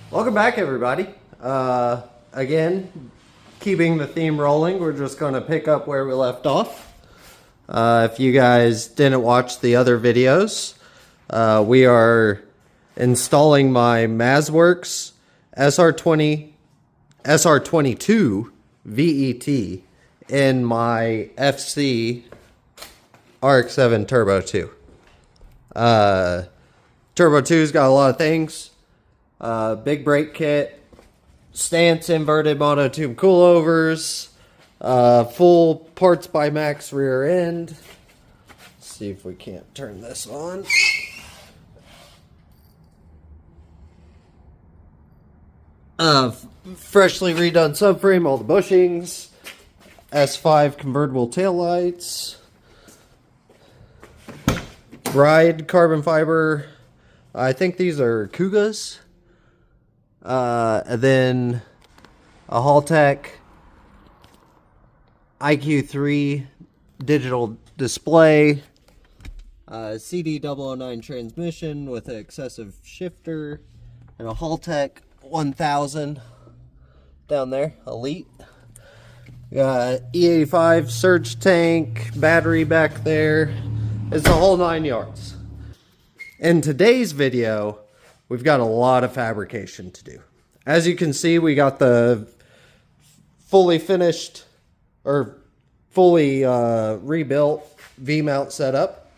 Welcome back, everybody. Again, keeping the theme rolling, we're just going to pick up where we left off. If you guys didn't watch the other videos, we are installing my MazWorks sr22 vet in my FC rx7 Turbo 2. Turbo 2's got a lot of things. Big brake kit, stance inverted monotube coilovers, full parts by Max rear end. Let's see if we can't turn this on. Freshly redone subframe, all the bushings, S5 convertible taillights, Ride carbon fiber. I think these are Kugas. And then a Haltech IQ3 digital display, CD009 transmission with an excessive shifter, and a Haltech 1000 down there, Elite. Got E85 surge tank, battery back there. It's the whole 9 yards. In today's video, we've got a lot of fabrication to do. As you can see, we got the fully finished or fully rebuilt V-mount setup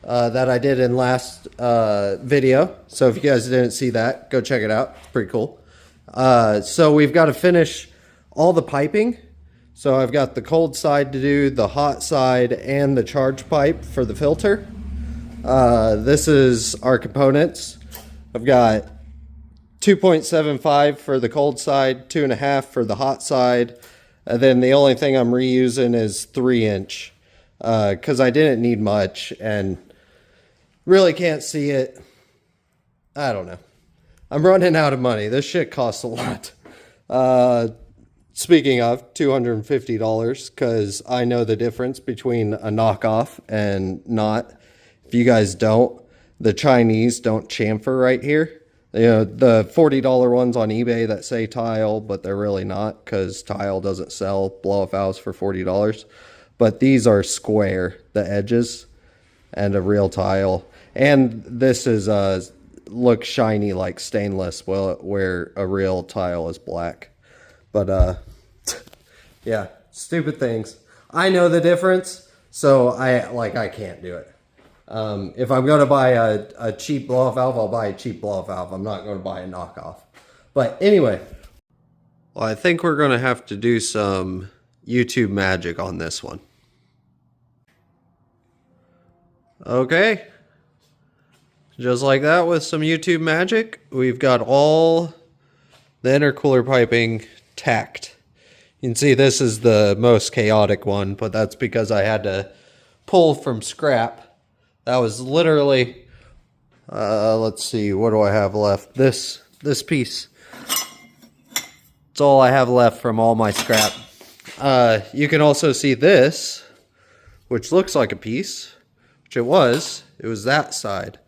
that I did in last video. So if you guys didn't see that, go check it out. It's pretty cool. So we've got to finish all the piping. So I've got the cold side to do, the hot side, and the charge pipe for the filter. This is our components. I've got 2.75 for the cold side, 2.5 for the hot side, and then the only thing I'm reusing is 3-inch because I didn't need much and really can't see it. I don't know. I'm running out of money. This shit costs a lot. Speaking of, $250 because I know the difference between a knockoff and not. If you guys don't, the Chinese don't chamfer right here. You know, the $40 ones on eBay that say tile, but they're really not because tile doesn't sell blow-off valves for $40. But these are square, the edges, and a real tile. And this is looks shiny like stainless, where a real tile is black. But yeah, stupid things. I know the difference, so I can't do it. If I'm going to buy a cheap blow-off valve, I'll buy a cheap blow-off valve. I'm not going to buy a knockoff. But anyway, well, I think we're going to have to do some YouTube magic on this one. Okay. Just like that with some YouTube magic, we've got all the intercooler piping tacked. You can see this is the most chaotic one, but that's because I had to pull from scrap. That was literally, let's see, what do I have left? This piece. It's all I have left from all my scrap. You can also see this, which looks like a piece, which it was that side.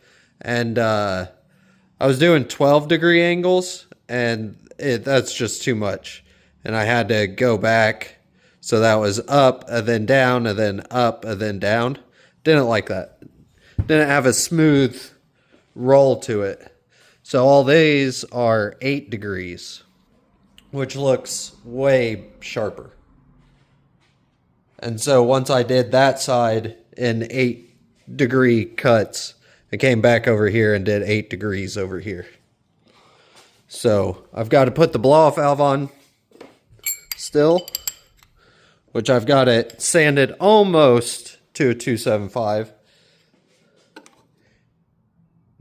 And I was doing 12-degree angles, and that's just too much. And I had to go back, so that was up, and then down, and then up, and then down. Didn't like that. Didn't have a smooth roll to it. So all these are 8 degrees, which looks way sharper. And so once I did that side in 8-degree cuts, I came back over here and did 8 degrees over here. So I've got to put the blow-off valve on still, which I've got it sanded almost to a 275.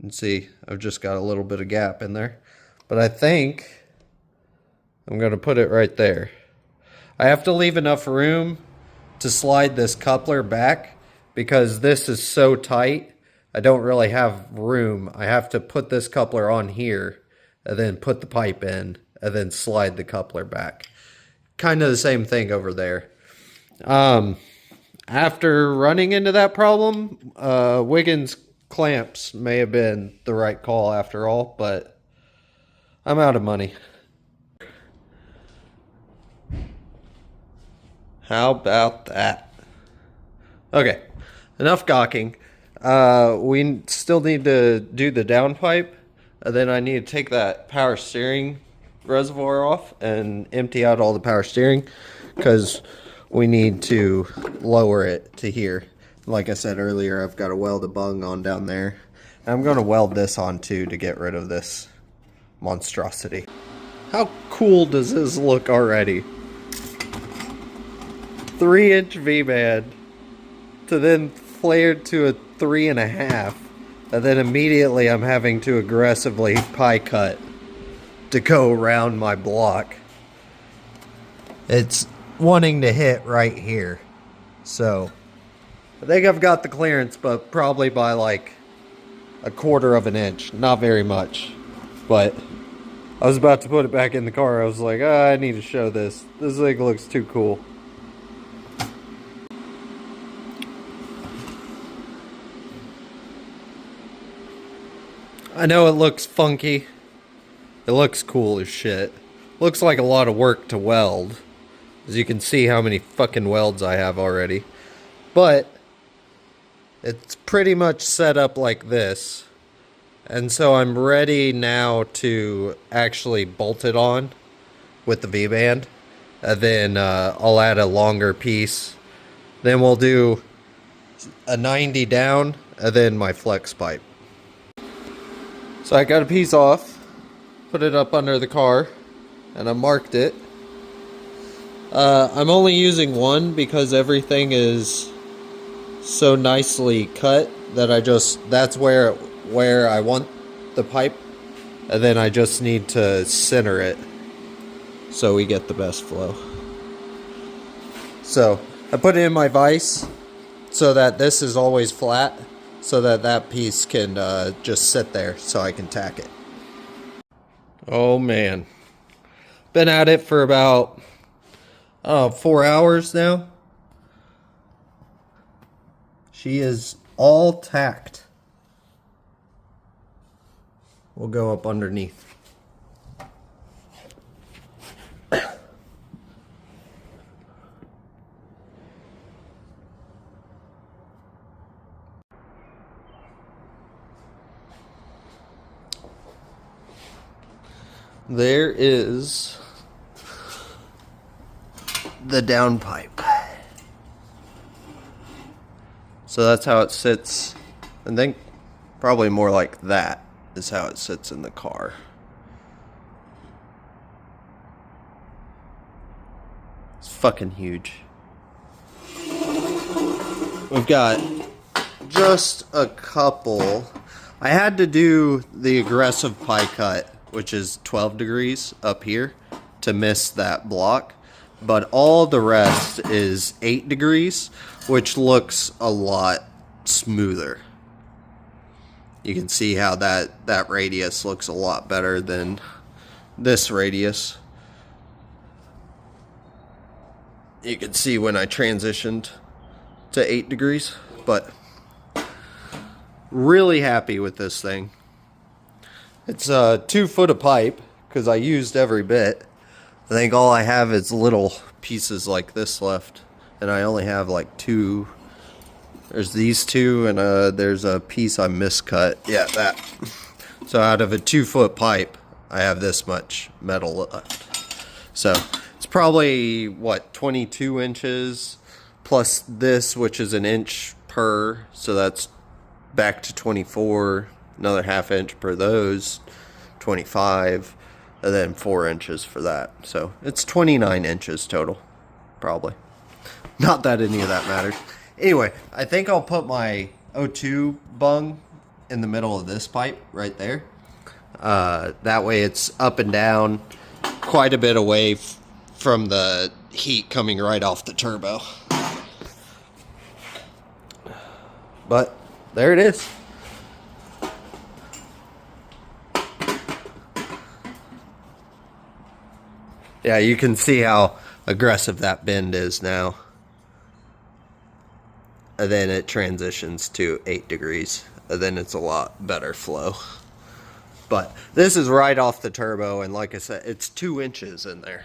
And see, I've just got a little bit of gap in there. But I think I'm going to put it right there. I have to leave enough room to slide this coupler back because this is so tight. I don't really have room. I have to put this coupler on here and then put the pipe in and then slide the coupler back. Kind of the same thing over there. After running into that problem, Wiggins clamps may have been the right call after all, but I'm out of money. How about that? Okay, enough gawking. We still need to do the downpipe. Then I need to take that power steering reservoir off and empty out all the power steering because we need to lower it to here. Like I said earlier, I've got to weld a bung on down there. And I'm going to weld this on too to get rid of this monstrosity. How cool does this look already? 3-inch V-band to then flared to a 3.5, and then immediately I'm having to aggressively pie cut to go around my block. It's wanting to hit right here, so I think I've got the clearance, but probably by like 1/4 of an inch. Not very much, but I was about to put it back in the car. I was like, I need to show this. This thing looks too cool. I know it looks funky. It looks cool as shit. Looks like a lot of work to weld, as you can see how many fucking welds I have already. But it's pretty much set up like this. And so I'm ready now to actually bolt it on with the V-band. And then I'll add a longer piece. Then we'll do a 90 down and then my flex pipe. So I got a piece off, put it up under the car, and I marked it. I'm only using one because everything is so nicely cut that that's where I want the pipe, and then I just need to center it so we get the best flow. So I put it in my vise so that this is always flat, so that that piece can just sit there so I can tack it. Oh man, been at it for about 4 hours now. She is all tacked. We'll go up underneath. There is the downpipe. So that's how it sits. I think probably more like that is how it sits in the car. It's fucking huge. We've got just a couple. I had to do the aggressive pie cut, which is 12 degrees up here, to miss that block. But all the rest is 8 degrees, which looks a lot smoother. You can see how that radius looks a lot better than this radius. You can see when I transitioned to 8 degrees, but really happy with this thing. It's 2 foot of pipe because I used every bit. I think all I have is little pieces like this left, and I only have like 2. There's these 2, and there's a piece I miscut. Yeah, that. So out of a 2 foot pipe, I have this much metal left. So it's probably what, 22 inches plus this, which is an inch per. So that's back to 24. Another ½ inch per those, 25, and then 4 inches for that. So it's 29 inches total, probably. Not that any of that matters. Anyway, I think I'll put my O2 bung in the middle of this pipe right there. That way it's up and down quite a bit away from the heat coming right off the turbo. But there it is. Yeah, you can see how aggressive that bend is now. And then it transitions to 8 degrees. And then it's a lot better flow. But this is right off the turbo, and like I said, it's 2 inches in there.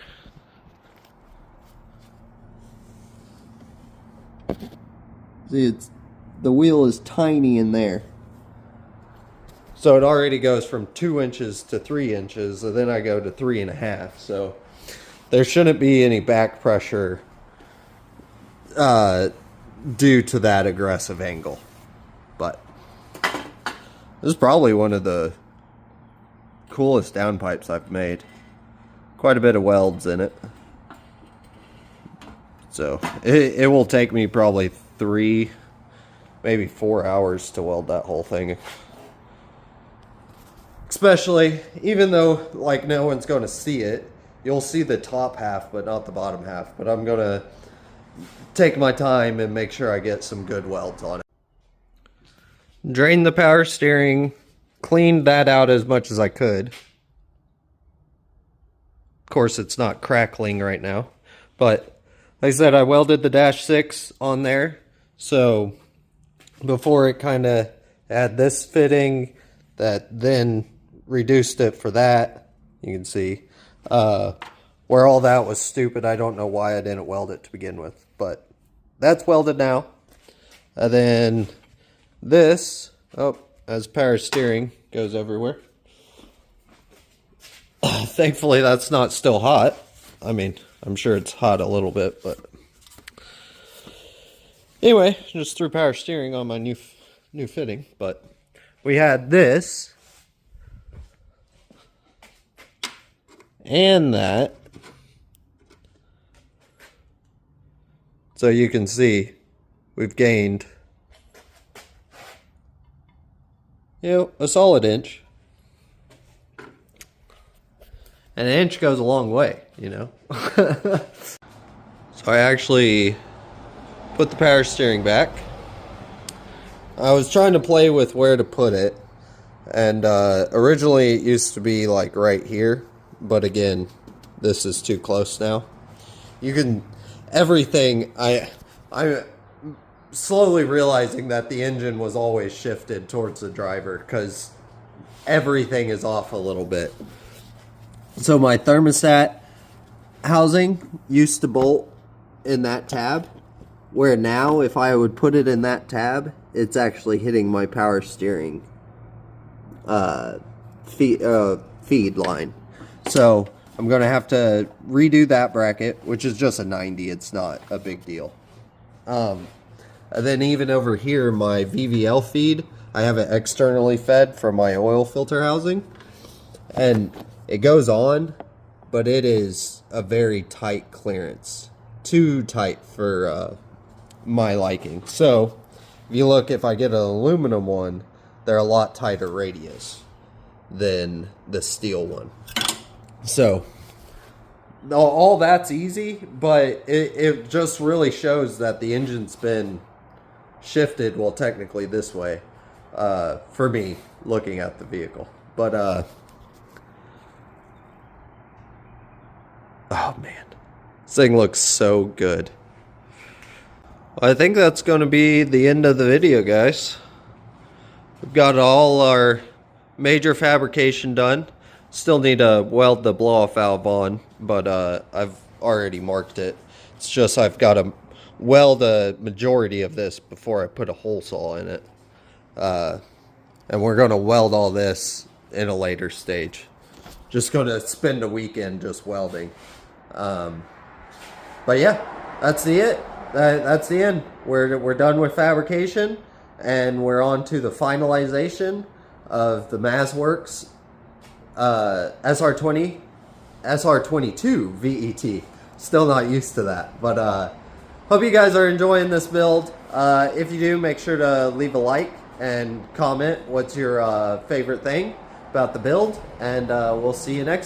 See, the wheel is tiny in there. So it already goes from 2 inches to 3 inches, and then I go to 3.5. So there shouldn't be any back pressure due to that aggressive angle. But this is probably one of the coolest downpipes I've made. Quite a bit of welds in it. So it will take me probably 3, maybe 4 hours to weld that whole thing. Especially, even though like no one's going to see it, you'll see the top half but not the bottom half. But I'm going to take my time and make sure I get some good welds on it. Drained the power steering, cleaned that out as much as I could. Of course, it's not crackling right now, but like I said, I welded the dash 6 on there. So before it kind of had this fitting that then reduced it for that. You can see where all that was stupid. I don't know why I didn't weld it to begin with, but that's welded now. And then this, as power steering goes everywhere. Thankfully that's not still hot. I mean, I'm sure it's hot a little bit, but anyway, just threw power steering on my new fitting. But we had this and that, so you can see we've gained, a solid inch. And an inch goes a long way, So I actually put the power steering back. I was trying to play with where to put it. And originally it used to be like right here. But again, this is too close now. You can, everything, I'm slowly realizing that the engine was always shifted towards the driver because everything is off a little bit. So my thermostat housing used to bolt in that tab, where now if I would put it in that tab, it's actually hitting my power steering feed line. So I'm going to have to redo that bracket, which is just a 90. It's not a big deal. And then even over here, my VVL feed, I have it externally fed from my oil filter housing. And it goes on, but it is a very tight clearance. Too tight for my liking. So if you look, if I get an aluminum one, they're a lot tighter radius than the steel one. So all that's easy, but it just really shows that the engine's been shifted, well, technically this way, for me looking at the vehicle. But oh man, this thing looks so good. Well, I think that's going to be the end of the video, guys. We've got all our major fabrication done. Still need to weld the blow-off valve on, but I've already marked it. It's just I've got to weld a majority of this before I put a hole saw in it. And we're going to weld all this in a later stage. Just going to spend a weekend just welding. But yeah, that's it. That's the end. We're done with fabrication, and we're on to the finalization of the MazWorks sr22 vet. Still not used to that, but hope you guys are enjoying this build. If you do, make sure to leave a like and comment what's your favorite thing about the build, and we'll see you next time.